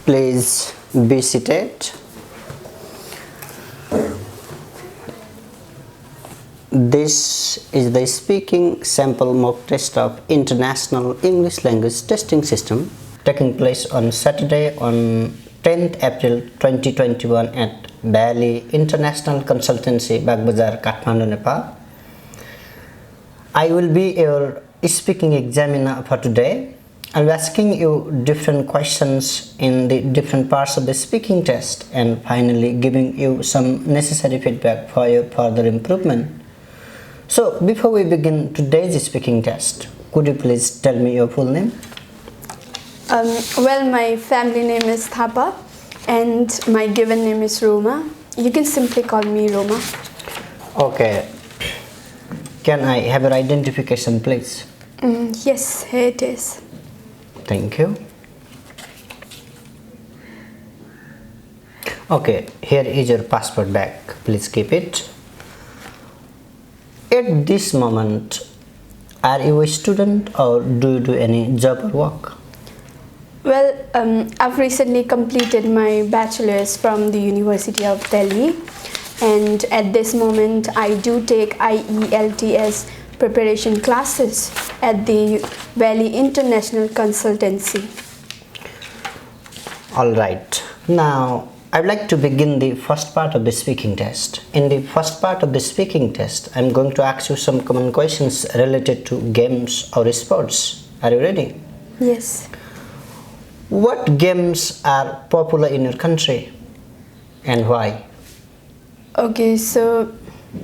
Please be seated. This is the speaking sample mock test of International English Language Testing System taking place on Saturday on 10th April 2021 at Bali International Consultancy, Bagbazar, Kathmandu, Nepal. I will be your speaking examiner for today. I'll be asking you different questions in the different parts of the speaking test and finally giving you some necessary feedback for your further improvement. So before we begin today's speaking test, could you please tell me your full name? Well, my family name is Thapa and my given name is Roma. You can simply call me Roma. Okay. Can I have your identification, please? Yes, here it is. Thank you. Okay, here is your passport bag. Please keep it. At this moment, are you a student or do you do any job or work? Well, I've recently completed my bachelor's from the University of Delhi, and at this moment I do take IELTS preparation classes at the Bali International Consultancy. Alright, now I'd like to begin the first part of the speaking test. In the first part of the speaking test, I'm going to ask you some common questions related to games or sports. Are you ready? Yes. What games are popular in your country and why? Okay, so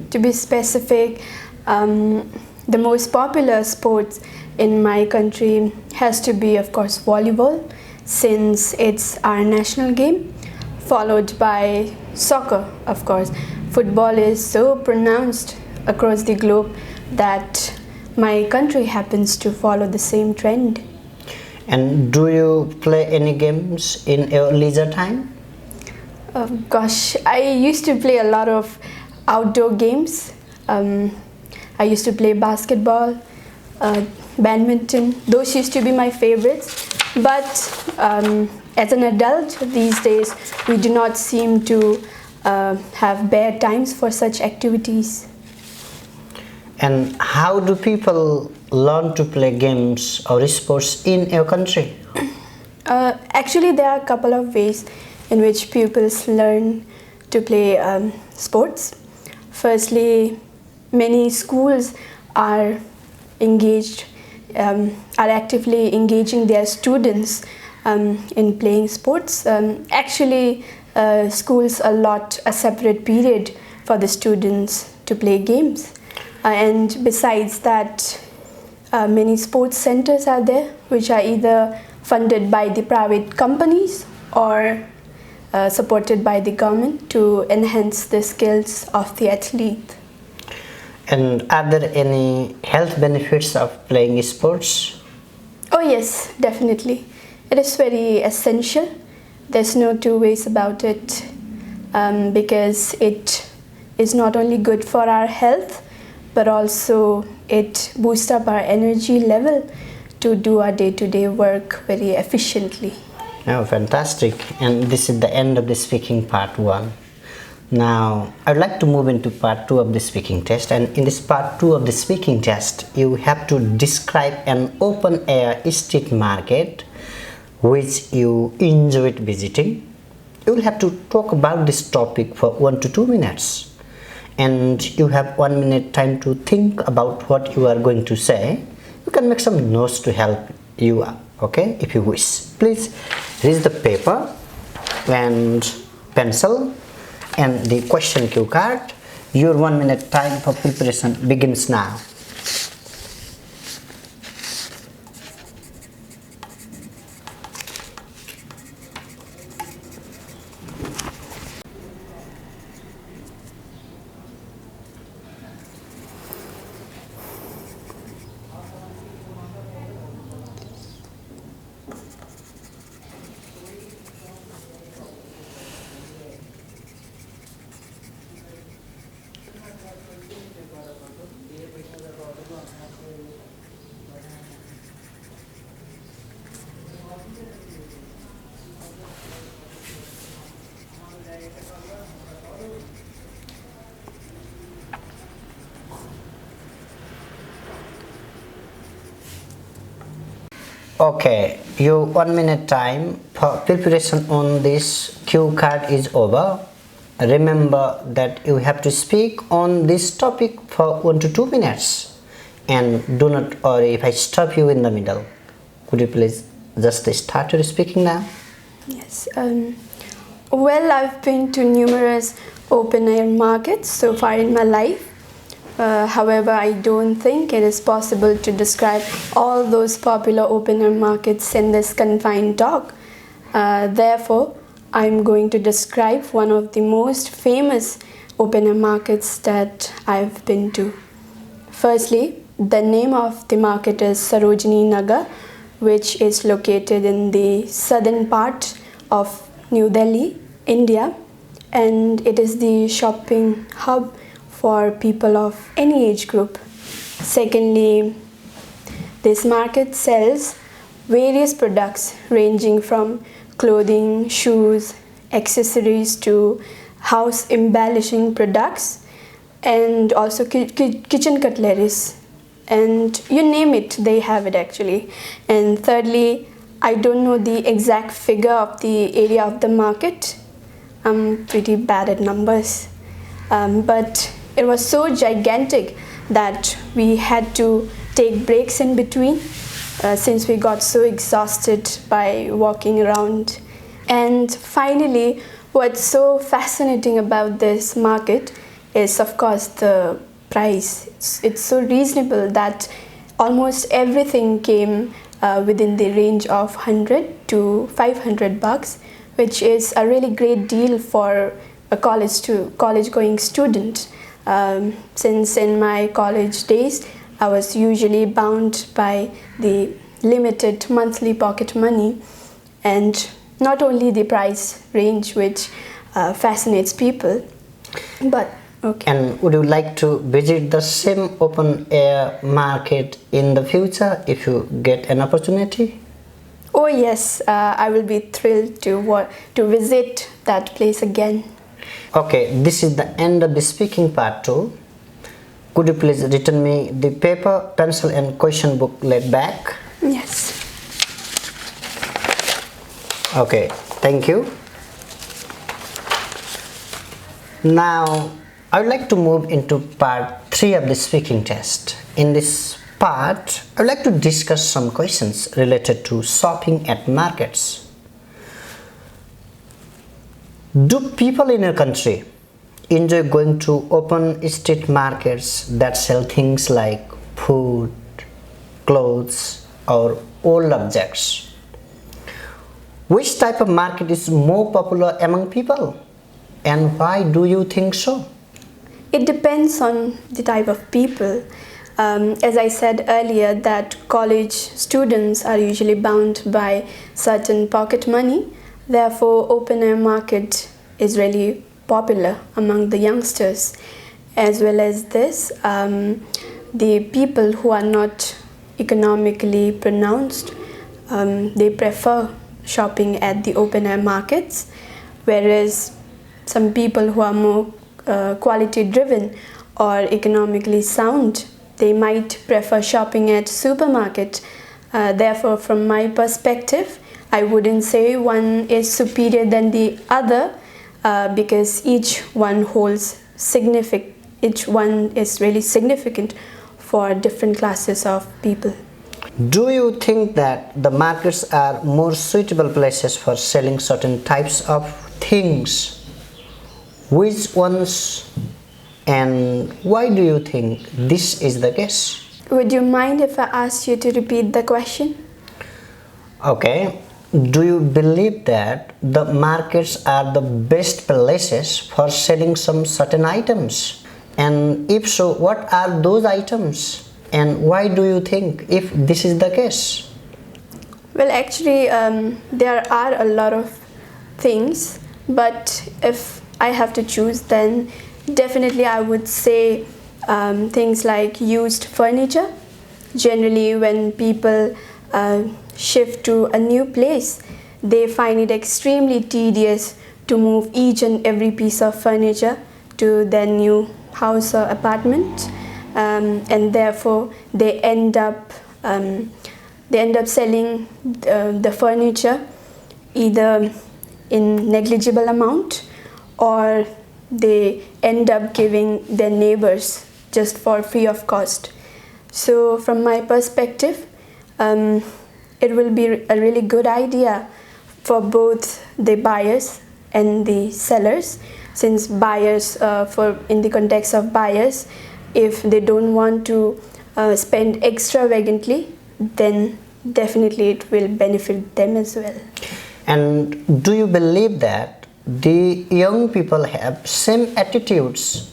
to be specific, the most popular sports in my country has to be, of course, volleyball, since it's our national game, followed by soccer, of course. Football is so pronounced across the globe that my country happens to follow the same trend. And do you play any games in your leisure time? Gosh, I used to play a lot of outdoor games. I used to play basketball, badminton. Those used to be my favorites. But as an adult these days, we do not seem to have bare times for such activities. And how do people learn to play games or sports in your country? Actually, there are a couple of ways in which pupils learn to play sports. Firstly, many schools are engaged, are actively engaging their students in playing sports. Actually, schools allot a separate period for the students to play games. And besides that, many sports centers are there which are either funded by the private companies or supported by the government to enhance the skills of the athlete. And are there any health benefits of playing sports? Oh yes, definitely. It is very essential. There's no two ways about it, because it is not only good for our health, but also it boosts up our energy level to do our day-to-day work very efficiently. Oh, fantastic. And this is the end of the speaking part 1. Now, I'd like to move into part 2 of the speaking test. And in this part 2 of the speaking test, you have to describe an open-air street market which you enjoyed visiting. You will have to talk about this topic for 1 to 2 minutes. And you have 1 minute time to think about what you are going to say. You can make some notes to help you, okay, if you wish. Please raise the paper and pencil and the question cue card. Your 1 minute time for preparation begins now. Okay, your 1 minute time for preparation on this cue card is over. Remember that you have to speak on this topic for 1 to 2 minutes, and do not worry if I stop you in the middle. Could you please just start your speaking now? Yes. Well, I've been to numerous open air markets so far in my life. However, I don't think it is possible to describe all those popular open air markets in this confined talk. Therefore, I'm going to describe one of the most famous open air markets that I've been to. Firstly, the name of the market is Sarojini Nagar, which is located in the southern part of New Delhi, India, and it is the shopping hub for people of any age group. Secondly, this market sells various products ranging from clothing, shoes, accessories to house embellishing products, and also kitchen cutleries, and you name it, they have it actually. And thirdly, I don't know the exact figure of the area of the market. I'm pretty bad at numbers, but it was so gigantic that we had to take breaks in between since we got so exhausted by walking around. And finally, what's so fascinating about this market is, of course, the price. It's so reasonable that almost everything came within the range of 100 to 500 bucks, which is a really great deal for a college going student. Since in my college days, I was usually bound by the limited monthly pocket money, and not only the price range, which fascinates people, but okay. And would you like to visit the same open air market in the future if you get an opportunity? Oh yes, I will be thrilled to visit that place again. Okay, this is the end of the speaking part 2. Could you please return me the paper, pencil and question booklet back? Yes. Okay, thank you. Now, I would like to move into part 3 of the speaking test. In this part, I would like to discuss some questions related to shopping at markets. Do people in your country enjoy going to open street markets that sell things like food, clothes, or old objects? Which type of market is more popular among people, and why do you think so? It depends on the type of people. As I said earlier, that college students are usually bound by certain pocket money. Therefore, open air market is really popular among the youngsters. As well as this, the people who are not economically pronounced, they prefer shopping at the open air markets, whereas some people who are more quality driven or economically sound, they might prefer shopping at supermarket. Therefore, from my perspective, I wouldn't say one is superior than the other, because each one is really significant for different classes of people. Do you think that the markets are more suitable places for selling certain types of things? Which ones, and why do you think this is the case? Would you mind if I ask you to repeat the question? Okay. Do you believe that the markets are the best places for selling some certain items? And if so, what are those items? And why do you think if this is the case? Well, actually, there are a lot of things, but if I have to choose, then definitely I would say things like used furniture. Generally, when people shift to a new place, they find it extremely tedious to move each and every piece of furniture to their new house or apartment, and therefore they end up selling the furniture either in negligible amount, or they end up giving their neighbors just for free of cost. So from my perspective, it will be a really good idea for both the buyers and the sellers, since buyers, in the context of buyers, if they don't want to spend extravagantly, then definitely it will benefit them as well. And do you believe that the young people have same attitudes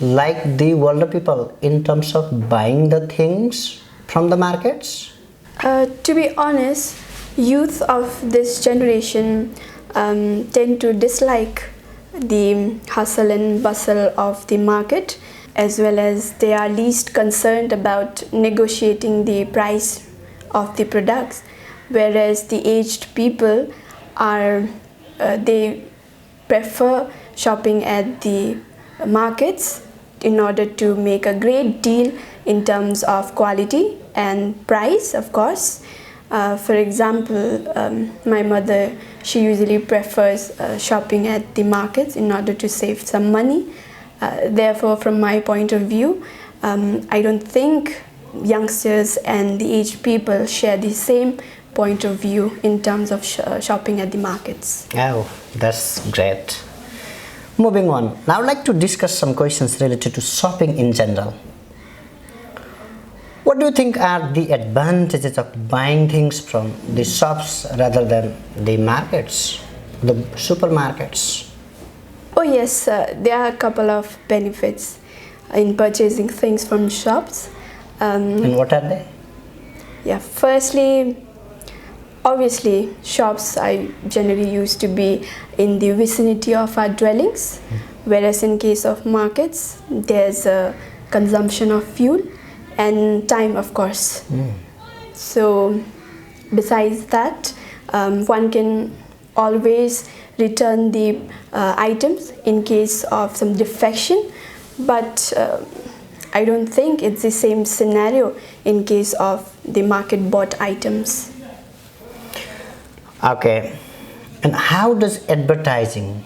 like the older people in terms of buying the things from the markets? To be honest, youth of this generation tend to dislike the hustle and bustle of the market, as well as they are least concerned about negotiating the price of the products, whereas the aged people they prefer shopping at the markets in order to make a great deal in terms of quality and price, of course. For example, my mother, she usually prefers shopping at the markets in order to save some money. Therefore, from my point of view, I don't think youngsters and the aged people share the same point of view in terms of shopping at the markets. Oh, that's great. Moving on, now I'd like to discuss some questions related to shopping in general. What do you think are the advantages of buying things from the shops rather than the markets, the supermarkets? Oh yes, there are a couple of benefits in purchasing things from shops. And what are they? Yeah, firstly, obviously, shops I generally used to be in the vicinity of our dwellings, whereas in case of markets, there's a consumption of fuel and time, of course. So, besides that, one can always return the items in case of some defection, but I don't think it's the same scenario in case of the market bought items. Okay, and how does advertising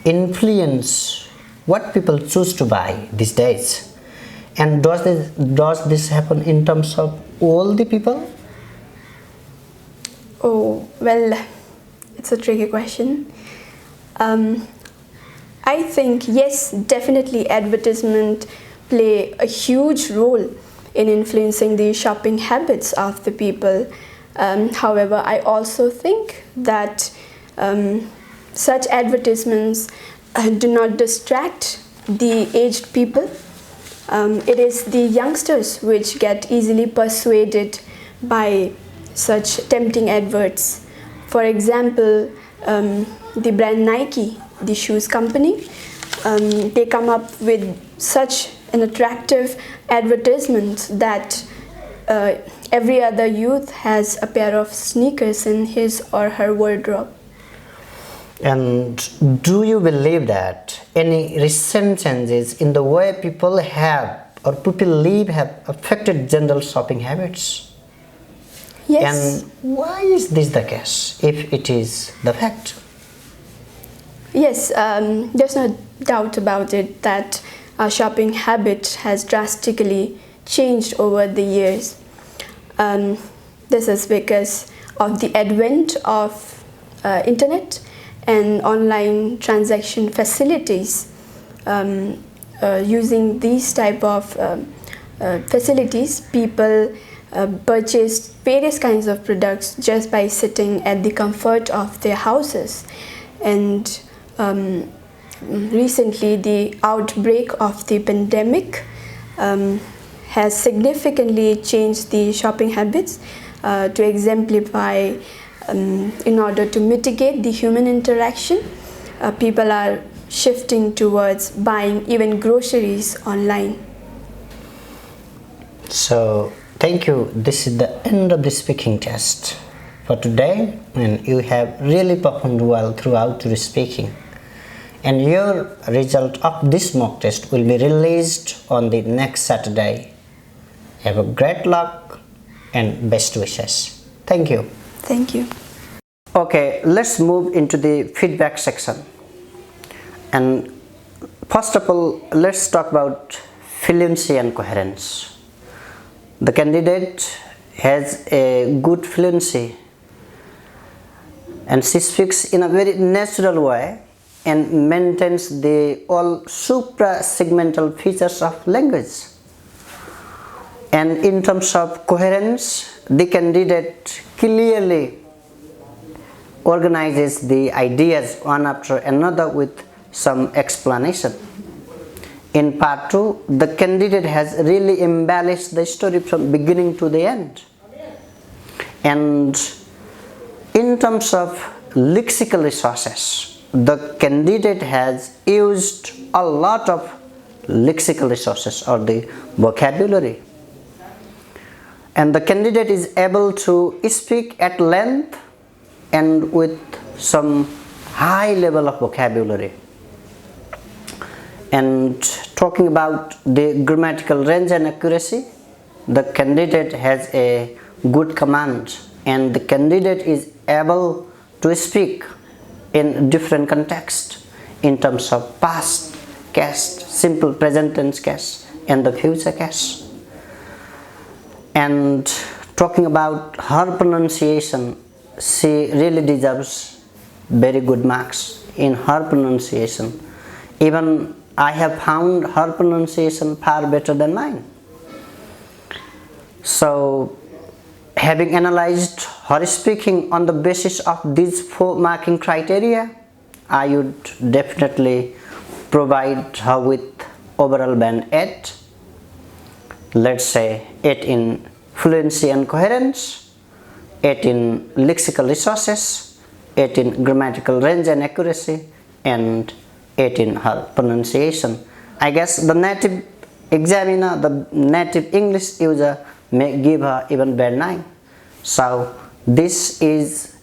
influence what people choose to buy these days? And does this happen in terms of all the people? Oh, well, it's a tricky question. I think yes, definitely advertisement play a huge role in influencing the shopping habits of the people. However, I also think that such advertisements do not distract the aged people. It is the youngsters which get easily persuaded by such tempting adverts. For example, the brand Nike, the shoes company, they come up with such an attractive advertisement that every other youth has a pair of sneakers in his or her wardrobe. And do you believe that any recent changes in the way people have or people live have affected general shopping habits? Yes. And why is this the case, if it is the fact? Yes, there's no doubt about it that our shopping habit has drastically changed over the years. This is because of the advent of internet and online transaction facilities. Using these type of facilities, people purchase various kinds of products just by sitting at the comfort of their houses. And recently, the outbreak of the pandemic has significantly changed the shopping habits. To exemplify, in order to mitigate the human interaction, people are shifting towards buying even groceries online. So, thank you. This is the end of the speaking test. for today, and you have really performed well throughout your speaking. And your result of this mock test will be released on the next Saturday. Have a great luck and best wishes. Thank you. Thank you. Okay, let's move into the feedback section. And first of all, let's talk about fluency and coherence. The candidate has a good fluency and she speaks in a very natural way and maintains the all supra-segmental features of language. And in terms of coherence, the candidate clearly organizes the ideas one after another with some explanation. In part 2, the candidate has really embellished the story from beginning to the end. And in terms of lexical resources, the candidate has used a lot of lexical resources or the vocabulary. And the candidate is able to speak at length and with some high level of vocabulary. And talking about the grammatical range and accuracy, the candidate has a good command and the candidate is able to speak in different contexts in terms of past case, simple present tense case and the future case. And talking about her pronunciation, she really deserves very good marks in her pronunciation. Even I have found her pronunciation far better than mine. So, having analyzed her speaking on the basis of these 4 marking criteria, I would definitely provide her with overall band 8. Let's say 8 in fluency and coherence, 8 in lexical resources, 8 in grammatical range and accuracy, and 8 in her pronunciation. I guess the native examiner, the native English user may give her even band 9. So this is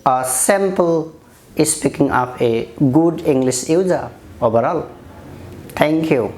a sample speaking of a good English user overall. Thank you.